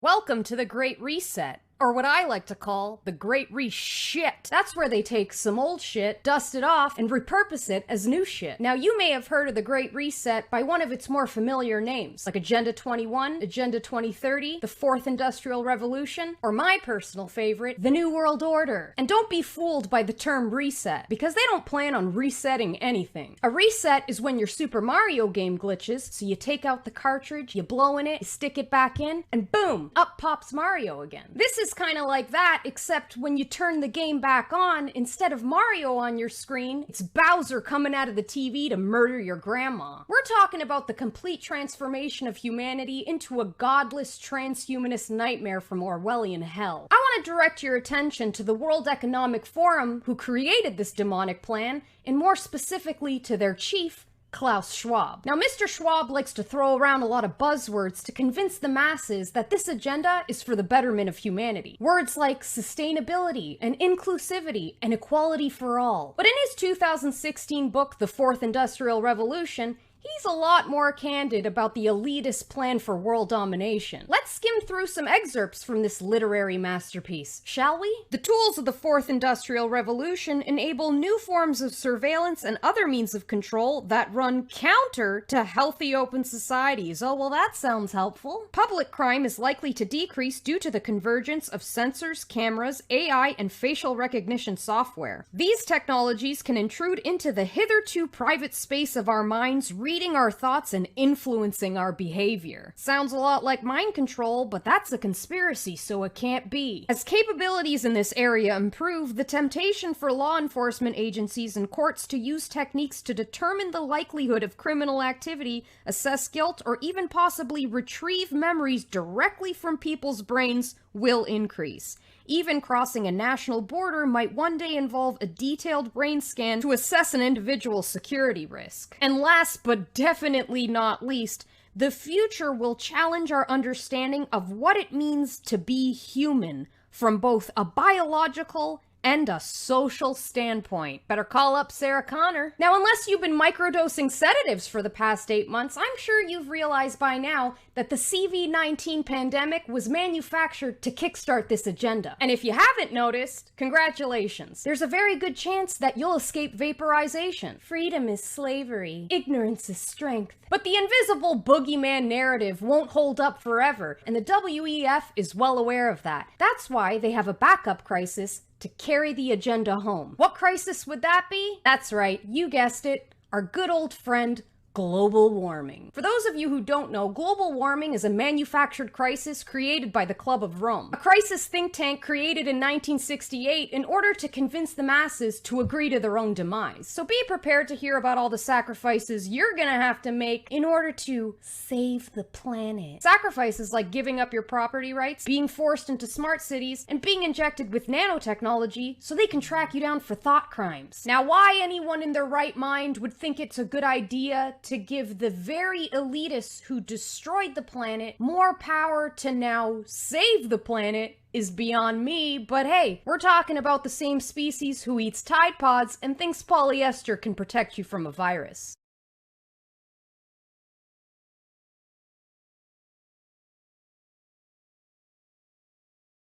Welcome to the Great Reset, or what I like to call the Great Re-Shit. That's where they take some old shit, dust it off, and repurpose it as new shit. Now, you may have heard of the Great Reset by one of its more familiar names, like Agenda 21, Agenda 2030, the Fourth Industrial Revolution, or my personal favorite, the New World Order. And don't be fooled by the term reset, because they don't plan on resetting anything. A reset is when your Super Mario game glitches, so you take out the cartridge, you blow in it, you stick it back in, and boom, up pops Mario again. This is kind of like that, except when you turn the game back on, instead of Mario on your screen, it's Bowser coming out of the TV to murder your grandma. We're talking about the complete transformation of humanity into a godless transhumanist nightmare from Orwellian hell. I want to direct your attention to the World Economic Forum, who created this demonic plan, and more specifically to their chief, Klaus Schwab. Now, Mr. Schwab likes to throw around a lot of buzzwords to convince the masses that this agenda is for the betterment of humanity. Words like sustainability and inclusivity and equality for all. But in his 2016 book, The Fourth Industrial Revolution, he's a lot more candid about the elitist plan for world domination. Let's skim through some excerpts from this literary masterpiece, shall we? The tools of the Fourth Industrial Revolution enable new forms of surveillance and other means of control that run counter to healthy open societies. Oh, well, that sounds helpful. Public crime is likely to decrease due to the convergence of sensors, cameras, AI, and facial recognition software. These technologies can intrude into the hitherto private space of our minds, reading our thoughts and influencing our behavior. Sounds a lot like mind control, but that's a conspiracy, so it can't be. As capabilities in this area improve, the temptation for law enforcement agencies and courts to use techniques to determine the likelihood of criminal activity, assess guilt, or even possibly retrieve memories directly from people's brains will increase. Even crossing a national border might one day involve a detailed brain scan to assess an individual's security risk. And last but definitely not least, the future will challenge our understanding of what it means to be human from both a biological and a social standpoint. Better call up Sarah Connor. Now, unless you've been microdosing sedatives for the past 8 months, I'm sure you've realized by now that the CV-19 pandemic was manufactured to kickstart this agenda. And if you haven't noticed, congratulations. There's a very good chance that you'll escape vaporization. Freedom is slavery. Ignorance is strength. But the invisible boogeyman narrative won't hold up forever, and the WEF is well aware of that. That's why they have a backup crisis to carry the agenda home. What crisis would that be? That's right, you guessed it, our good old friend, global warming. For those of you who don't know, global warming is a manufactured crisis created by the Club of Rome. A crisis think tank created in 1968 in order to convince the masses to agree to their own demise. So be prepared to hear about all the sacrifices you're gonna have to make in order to save the planet. Sacrifices like giving up your property rights, being forced into smart cities, and being injected with nanotechnology so they can track you down for thought crimes. Now, why anyone in their right mind would think it's a good idea to give the very elitists who destroyed the planet more power to now save the planet is beyond me, but hey, we're talking about the same species who eats Tide Pods and thinks polyester can protect you from a virus.